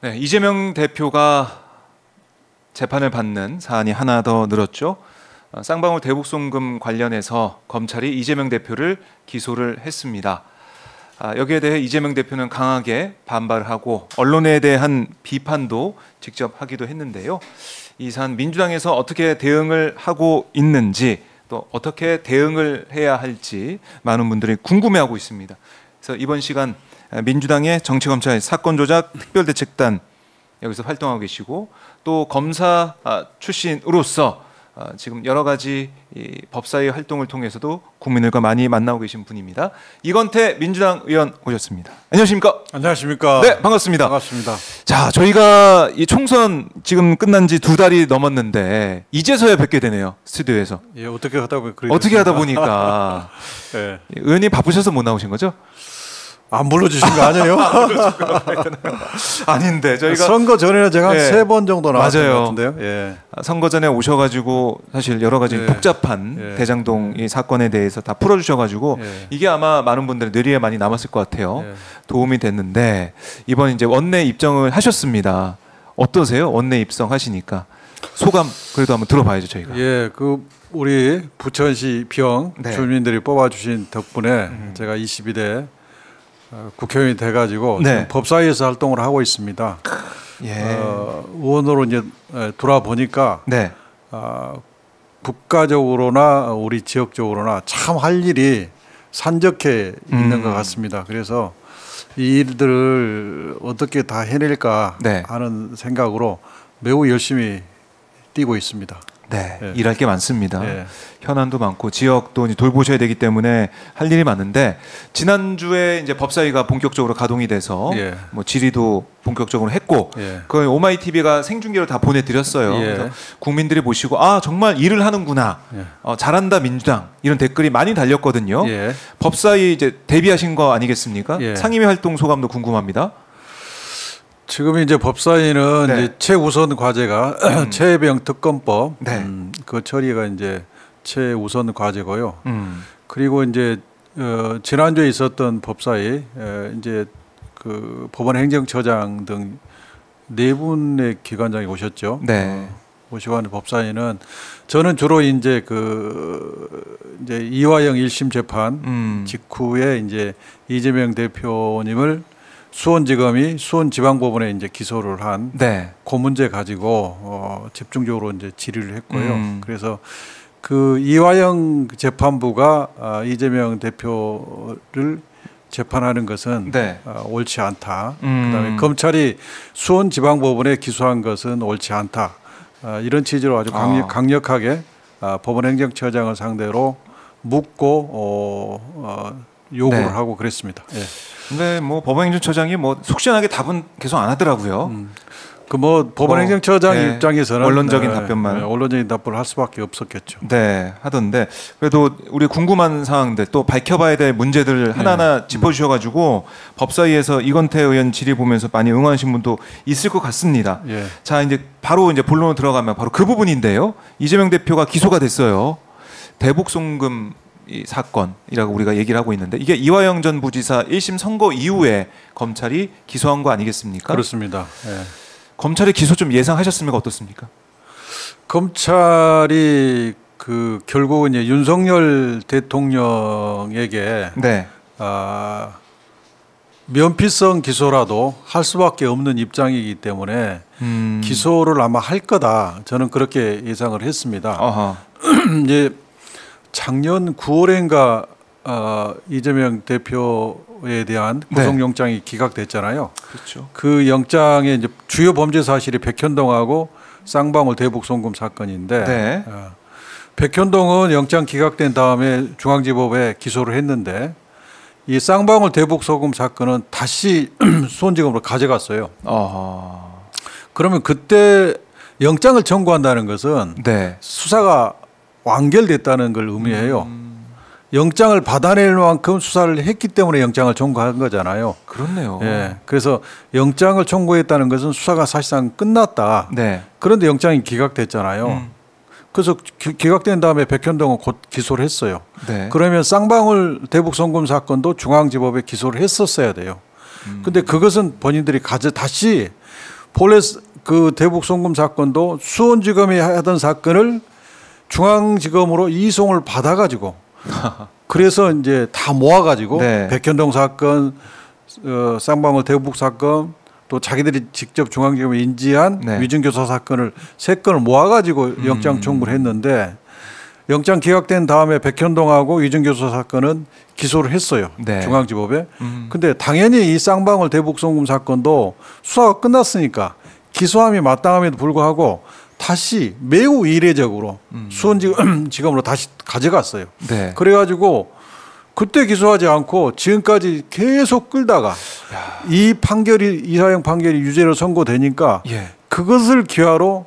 네, 이재명 대표가 재판을 받는 사안이 하나 더 늘었죠. 쌍방울 대북송금 관련해서 검찰이 이재명 대표를 기소를 했습니다. 여기에 대해 이재명 대표는 강하게 반발을 하고 언론에 대한 비판도 직접 하기도 했는데요. 이 사안 민주당에서 어떻게 대응을 하고 있는지 또 어떻게 대응을 해야 할지 많은 분들이 궁금해하고 있습니다. 그래서 이번 시간 민주당의 정치검찰 사건조작 특별대책단 여기서 활동하고 계시고 또 검사 출신으로서 지금 여러 가지 이 법사위 활동을 통해서도 국민들과 많이 만나고 계신 분입니다. 이건태 민주당 의원 오셨습니다. 안녕하십니까? 안녕하십니까? 네, 반갑습니다. 반갑습니다. 자, 저희가 이 총선 지금 끝난 지 2달이 넘었는데 이제서야 뵙게 되네요. 스튜디오에서. 예, 어떻게 하다 보니까 예. 의원님 바쁘셔서 못 나오신 거죠? 안 불러주신 거 아니에요? 아닌데 저희가 선거 전에는 제가 한 3번 정도 나왔던 것 같은데요. 예. 선거 전에 오셔가지고 사실 여러 가지 복잡한 대장동 이 사건에 대해서 다 풀어주셔가지고 이게 아마 많은 분들의 뇌리에 많이 남았을 것 같아요. 도움이 됐는데 이번 이제 원내 입성을 하셨습니다. 어떠세요? 원내 입성하시니까 소감 그래도 한번 들어봐야죠 저희가. 예, 그 우리 부천시 비영 주민들이 뽑아주신 덕분에 제가 22대 국회의원이 돼가지고 지금 법사위에서 활동을 하고 있습니다. 의원으로 이제 돌아보니까 국가적으로나 우리 지역적으로나 참 할 일이 산적해 있는 것 같습니다. 그래서 이 일들을 어떻게 다 해낼까 하는 생각으로 매우 열심히 뛰고 있습니다. 네, 일할 게 많습니다. 현안도 많고 지역도 이제 돌보셔야 되기 때문에 할 일이 많은데 지난주에 이제 법사위가 본격적으로 가동이 돼서 뭐 질의도 본격적으로 했고 그 오마이 TV가 생중계로 다 보내드렸어요. 그래서 국민들이 보시고 아 정말 일을 하는구나, 잘한다 민주당 이런 댓글이 많이 달렸거든요. 법사위 이제 데뷔하신 거 아니겠습니까? 상임위 활동 소감도 궁금합니다. 지금 이제 법사위는 이제 최우선 과제가 최혜병 특검법 그 처리가 이제 최우선 과제고요. 그리고 이제 지난주에 있었던 법사위 이제 그 법원행정처장 등 4분의 기관장이 오셨죠. 오시고 하는 법사위는 저는 주로 이제 이제 이화영 1심 재판 직후에 이제 이재명 대표님을 수원지검이 수원지방법원에 이제 기소를 한 그 문제 가지고 집중적으로 이제 질의를 했고요. 그래서 그 이화영 재판부가 이재명 대표를 재판하는 것은 옳지 않다. 그다음에 검찰이 수원지방법원에 기소한 것은 옳지 않다. 이런 취지로 아주 강력하게 법원행정처장을 상대로 묻고 요구를 하고 그랬습니다. 근데 뭐 법원행정처장이 뭐 속시원하게 답은 계속 안 하더라고요. 그 뭐 법원행정처장 입장에서는 원론적인 답변만 원론적인 답변을 할 수밖에 없었겠죠. 하던데 그래도 우리 궁금한 사항들 또 밝혀봐야 될 문제들 하나하나 짚어주셔가지고 법사위에서 이건태 의원 질의 보면서 많이 응원하신 분도 있을 것 같습니다. 자 이제 바로 이제 본론으로 들어가면 바로 그 부분인데요. 이재명 대표가 기소가 됐어요. 대북송금 이 사건이라고 우리가 얘기를 하고 있는데 이게 이화영 전 부지사 1심 선고 이후에 검찰이 기소한 거 아니겠습니까? 그렇습니다. 검찰의 기소 좀 예상하셨습니까? 어떻습니까? 검찰이 그 결국은 이제 윤석열 대통령에게 면피성 기소라도 할 수밖에 없는 입장이기 때문에 기소를 아마 할 거다. 저는 그렇게 예상을 했습니다. 이제 작년 9월인가 이재명 대표에 대한 구속영장이 기각됐잖아요. 그렇죠. 그 영장의 이제 주요 범죄 사실이 백현동하고 쌍방울 대북송금 사건인데 백현동은 영장 기각된 다음에 중앙지법에 기소를 했는데 이 쌍방울 대북송금 사건은 다시 수원지검으로 가져갔어요. 그러면 그때 영장을 청구한다는 것은 수사가 완결됐다는 걸 의미해요. 영장을 받아낼 만큼 수사를 했기 때문에 영장을 청구한 거잖아요. 그렇네요. 그래서 영장을 청구했다는 것은 수사가 사실상 끝났다. 그런데 영장이 기각됐잖아요. 그래서 기각된 다음에 백현동은 곧 기소를 했어요. 그러면 쌍방울 대북송금 사건도 중앙지법에 기소를 했었어야 돼요. 근데 그것은 본인들이 다시 본래 그 대북 송금 사건도 수원지검이 하던 사건을 중앙지검으로 이송을 받아가지고 그래서 이제 다 모아가지고 네. 백현동 사건, 쌍방울 대북 사건, 또 자기들이 직접 중앙지검에 인지한 네. 위증교사 사건을 3건을 모아가지고 영장 청구를 했는데 영장 기각된 다음에 백현동하고 위증교사 사건은 기소를 했어요. 네. 중앙지법에. 근데 당연히 이 쌍방울 대북 송금 사건도 수사가 끝났으니까 기소함이 마땅함에도 불구하고 다시 매우 이례적으로 수원지검으로 다시 가져갔어요. 네. 그래가지고 그때 기소하지 않고 지금까지 계속 끌다가 이 판결이 이사형 판결이 유죄로 선고되니까 예. 그것을 기하로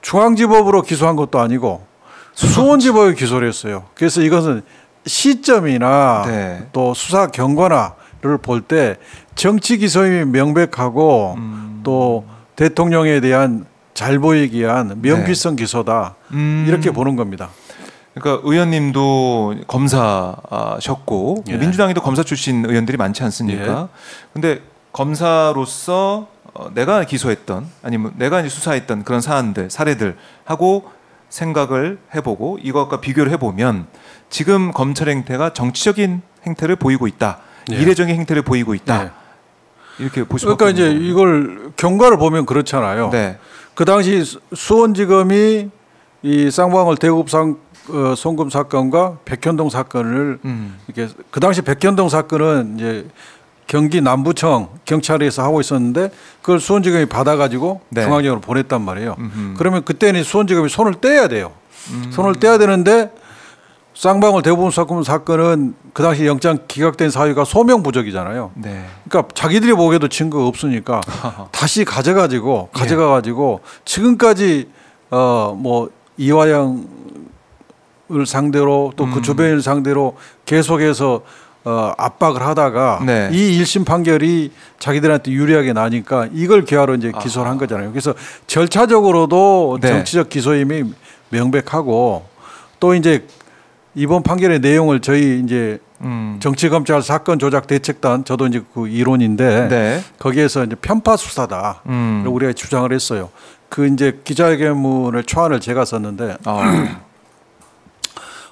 중앙지법으로 기소한 것도 아니고 수원지법에 기소를 했어요. 그래서 이것은 시점이나 네. 또 수사 경과나를 볼 때 정치 기소임이 명백하고 또 대통령에 대한 잘 보이기 위한 명피성 기소다 이렇게 보는 겁니다. 그러니까 의원님도 검사셨고 예. 민주당에도 검사 출신 의원들이 많지 않습니까? 근데 검사로서 내가 기소했던 아니면 내가 이제 수사했던 그런 사안들, 사례들 하고 생각을 해보고 이것과 비교를 해보면 지금 검찰 행태가 정치적인 행태를 보이고 있다, 예. 이례적인 행태를 보이고 있다. 네. 이렇게 볼 수밖에 그러니까 이제 없는 거군요. 이걸 경과를 보면 그렇잖아요. 네. 그 당시 수원지검이 이 쌍방울 대북 송금 사건과 백현동 사건을 이렇게 그 당시 백현동 사건은 이제 경기 남부청 경찰에서 하고 있었는데 그걸 수원지검이 받아가지고 네. 중앙지검으로 보냈단 말이에요. 그러면 그때는 수원지검이 손을 떼야 돼요. 손을 떼야 되는데 쌍방울 대북 송금 사건은 그 당시 영장 기각된 사유가 소명 부족이잖아요. 네. 그러니까 자기들이 보기에도 증거가 없으니까 다시 가져가가지고 지금까지 뭐 이화영을 상대로 또 그 주변을 상대로 계속해서 압박을 하다가 네. 이 1심 판결이 자기들한테 유리하게 나니까 이걸 기하로 이제 기소를 한 거잖아요. 그래서 절차적으로도 네. 정치적 기소임이 명백하고 또 이제 이번 판결의 내용을 저희 이제 정치검찰 사건 조작 대책단 저도 이제 그 이론인데 네. 거기에서 이제 편파 수사다 우리가 주장을 했어요. 그 이제 기자회견문을 초안을 제가 썼는데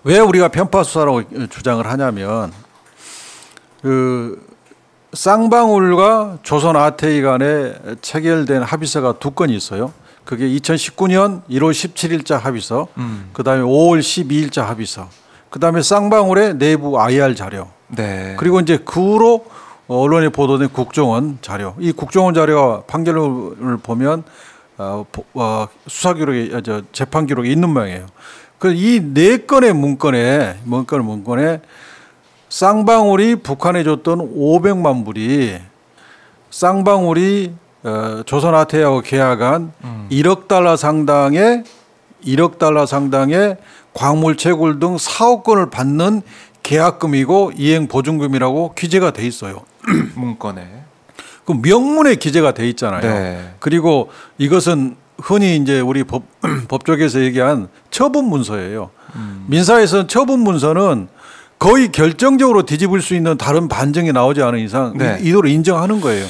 왜 우리가 편파 수사라고 주장을 하냐면 그 쌍방울과 조선 아태이 간에 체결된 합의서가 2건이 있어요. 그게 2019년 1월 17일자 합의서, 그다음에 5월 12일자 합의서, 그다음에 쌍방울의 내부 IR 자료, 네. 그리고 이제 그 후로 언론에 보도된 국정원 자료. 이 국정원 자료와 판결을 보면 수사 기록에 재판 기록에 있는 모양이에요. 그 이 4건의 문건에 쌍방울이 북한에 줬던 500만 불이 쌍방울이 조선 아태이하고 계약한 1억 달러 상당의 광물 채굴 등 사업권을 받는 계약금이고 이행 보증금이라고 기재가 돼 있어요. 문건에. 그 명문에 기재가 돼 있잖아요. 네. 그리고 이것은 흔히 이제 우리 법조계에서 얘기한 처분 문서예요. 민사에서는 처분 문서는 거의 결정적으로 뒤집을 수 있는 다른 반증이 나오지 않은 이상 네. 이도로 인정하는 거예요.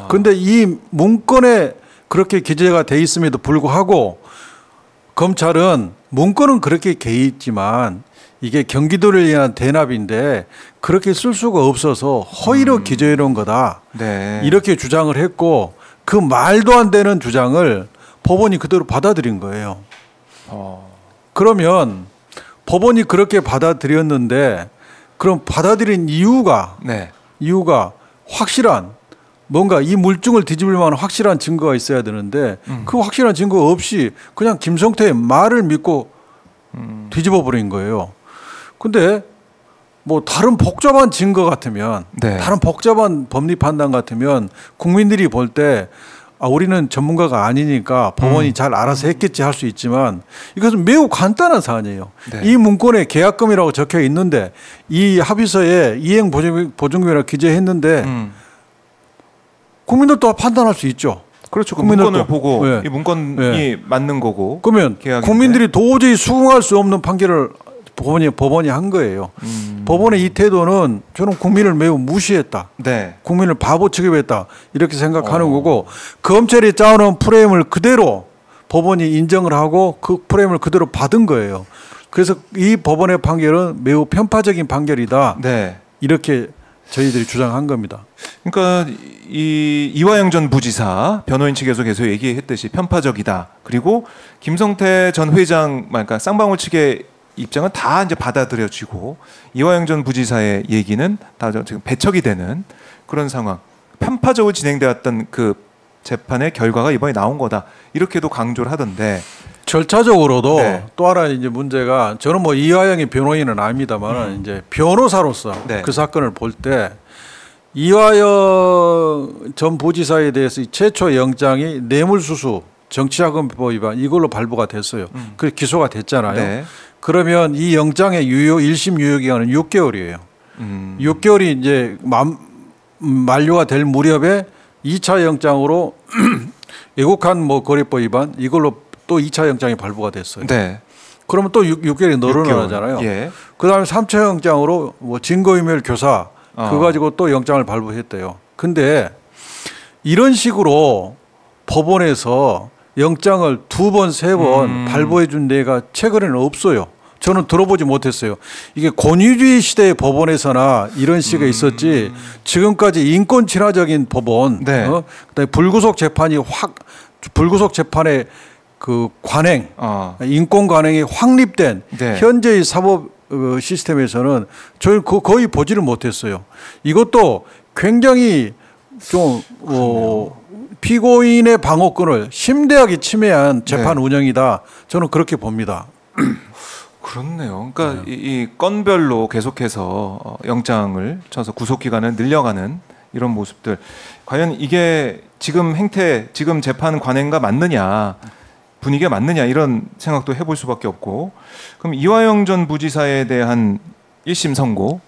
그런데 이 문건에 그렇게 기재가 돼 있음에도 불구하고 검찰은 문건은 그렇게 돼 있지만 이게 경기도를 위한 대납인데 그렇게 쓸 수가 없어서 허위로 기재해 놓은 거다. 네. 이렇게 주장을 했고 그 말도 안 되는 주장을 법원이 그대로 받아들인 거예요. 그러면 법원이 그렇게 받아들였는데 그럼 받아들인 이유가 확실한 뭔가 이 물증을 뒤집을 만한 확실한 증거가 있어야 되는데 그 확실한 증거 없이 그냥 김성태의 말을 믿고 뒤집어 버린 거예요. 근데 뭐 다른 복잡한 증거 같으면 다른 복잡한 법리 판단 같으면 국민들이 볼 때 우리는 전문가가 아니니까 법원이 잘 알아서 했겠지 할 수 있지만 이것은 매우 간단한 사안이에요. 이 문건에 계약금이라고 적혀 있는데 이 합의서에 이행 보증금이라고 기재했는데 국민들도 판단할 수 있죠. 그렇죠. 그 문건을 보고 이 문건이 맞는 거고. 그러면 계약인데. 국민들이 도저히 수긍할 수 없는 판결을 법원이 한 거예요. 법원의 이 태도는 저는 국민을 매우 무시했다. 네. 국민을 바보 취급했다. 이렇게 생각하는 거고 검찰이 짜놓은 프레임을 그대로 법원이 인정을 하고 그 프레임을 그대로 받은 거예요. 그래서 이 법원의 판결은 매우 편파적인 판결이다. 네. 이렇게 저희들이 주장한 겁니다. 그러니까 이화영 전 부지사 변호인 측에서 계속 얘기했듯이 편파적이다. 그리고 김성태 전 회장, 그러니까 쌍방울 측의 입장은 다 이제 받아들여지고 이화영 전 부지사의 얘기는 다 지금 배척이 되는 그런 상황. 편파적으로 진행되었던 그 재판의 결과가 이번에 나온 거다. 이렇게도 강조를 하던데. 절차적으로도 네. 또 하나 이제 문제가 저는 뭐 이화영이 변호인은 아닙니다만 이제 변호사로서 네. 그 사건을 볼 때 이화영 전 부지사에 대해서 최초 영장이 뇌물수수 정치자금법 위반 이걸로 발부가 됐어요. 그 기소가 됐잖아요. 네. 그러면 이 영장의 유효 1심 유효 기간은 6개월이에요. 6개월이 이제 만료가 될 무렵에 2차 영장으로 애국한 뭐 거래법 위반 이걸로 또 2차 영장이 발부가 됐어요. 네. 그러면 또 6개월이 늘어나잖아요. 예. 그다음에 3차 영장으로 뭐 증거인멸 교사 그거 가지고 또 영장을 발부했대요. 근데 이런 식으로 법원에서 영장을 2번, 3번 발부해 준 데가 최근에는 없어요. 저는 들어보지 못했어요. 이게 권위주의 시대의 법원에서나 이런 식이 있었지 지금까지 인권 친화적인 법원, 네. 그다음에 불구속 재판의 그 관행, 인권 관행이 확립된 네. 현재의 사법 시스템에서는 저희 거의 보지를 못했어요. 이것도 굉장히 좀 피고인의 방어권을 심대하게 침해한 재판 네. 운영이다. 저는 그렇게 봅니다. 그렇네요. 그러니까 이 건별로 계속해서 영장을 쳐서 구속 기간을 늘려가는 이런 모습들. 과연 이게 지금 행태, 지금 재판 관행과 맞느냐, 분위기가 맞느냐 이런 생각도 해볼 수밖에 없고. 그럼 이화영 전 부지사에 대한 1심 선고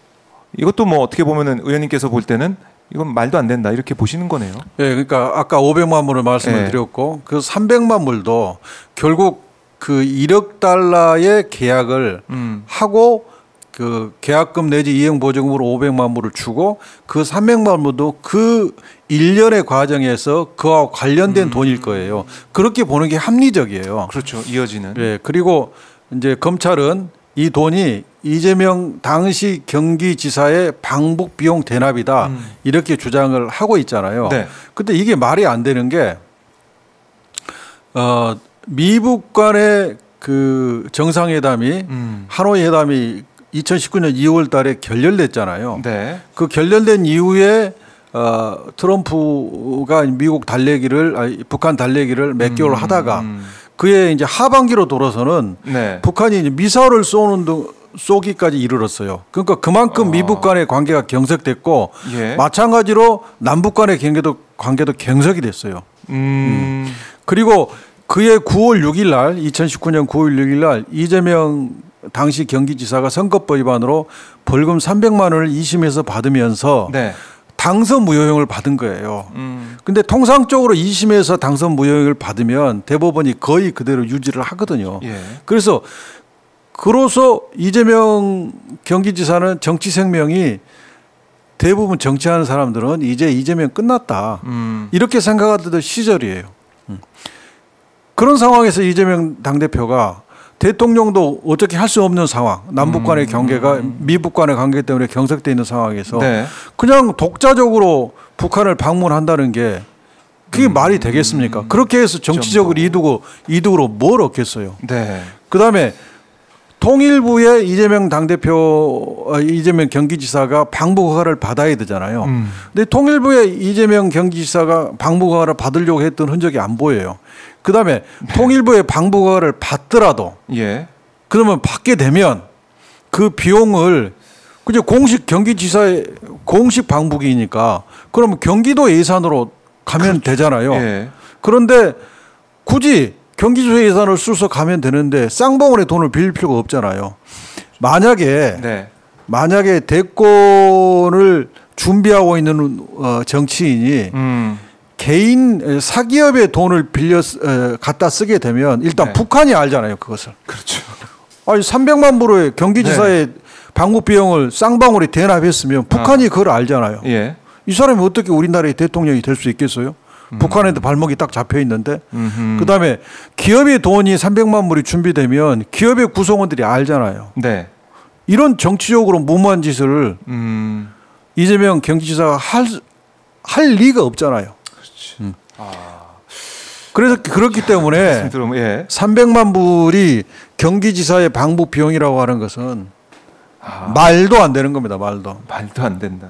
이것도 뭐 어떻게 보면은 의원님께서 볼 때는 이건 말도 안 된다 이렇게 보시는 거네요. 네, 그러니까 아까 500만 불을 말씀을 네. 드렸고 그 300만 불도 결국 그 1억 달러의 계약을 하고 그 계약금 내지 이행 보증금으로 500만 불을 주고 그 300만 불도 그 1년의 과정에서 그와 관련된 돈일 거예요. 그렇게 보는 게 합리적이에요. 그렇죠. 이어지는. 네, 그리고 이제 검찰은 이 돈이 이재명 당시 경기지사의 방북 비용 대납이다 이렇게 주장을 하고 있잖아요. 네. 근데 이게 말이 안 되는 게 미북 간의 그 정상회담이 하노이 회담이 2019년 2월 달에 결렬됐잖아요. 네. 그 결렬된 이후에 트럼프가 미국 달래기를 북한 달래기를 몇 개월 하다가 그해 이제 하반기로 돌아서는 네. 북한이 이제 미사일을 쏘기까지 이르렀어요. 그러니까 그만큼 미북 간의 관계가 경색됐고 예. 마찬가지로 남북 간의 관계도 경색이 됐어요. 그리고 그해 9월 6일 날 2019년 9월 6일 날 이재명 당시 경기지사가 선거법 위반으로 벌금 300만 원을 2심에서 받으면서 네. 당선 무효형을 받은 거예요. 근데 통상적으로 2심에서 당선 무효형을 받으면 대법원이 거의 그대로 유지를 하거든요. 예. 그래서 이재명 경기지사는 정치 생명이 대부분 정치하는 사람들은 이제 이재명 끝났다. 이렇게 생각하던 시절이에요. 그런 상황에서 이재명 당대표가 대통령도 어떻게 할 수 없는 상황, 남북 간의 관계가 미북 간의 관계 때문에 경색되어 있는 상황에서 네. 그냥 독자적으로 북한을 방문한다는 게 그게 말이 되겠습니까? 그렇게 해서 정치적으로 이득으로 뭘 얻겠어요? 네. 그다음에 통일부의 이재명 경기지사가 방북 허가를 받아야 되잖아요. 근데 통일부의 이재명 경기지사가 방북 허가를 받으려고 했던 흔적이 안 보여요. 그다음에 통일부의 방북 허가를 받더라도 예. 그러면 받게 되면 그 비용을 그저 공식 경기지사의 공식 방북이니까 그러면 경기도 예산으로 가면 되잖아요. 예. 그런데 굳이 경기도 예산을 써서 가면 되는데 쌍방울의 돈을 빌릴 필요가 없잖아요. 만약에 대권을 준비하고 있는 정치인이 개인 사기업의 돈을 갖다 쓰게 되면 일단 네. 북한이 알잖아요, 그것을. 그렇죠. 아니 300만 불의 경기지사의 방북 비용을 쌍방울이 대납했으면 북한이 그걸 알잖아요. 예. 이 사람이 어떻게 우리나라의 대통령이 될 수 있겠어요? 북한에도 발목이 딱 잡혀 있는데. 그다음에 기업의 돈이 300만 불이 준비되면 기업의 구성원들이 알잖아요. 네. 이런 정치적으로 무모한 짓을 이재명 경기지사가 할 리가 없잖아요. 그렇지. 그래서 그렇기 때문에 300만 불이 경기지사의 방북 비용이라고 하는 것은 말도 안 되는 겁니다. 말도 안 된다.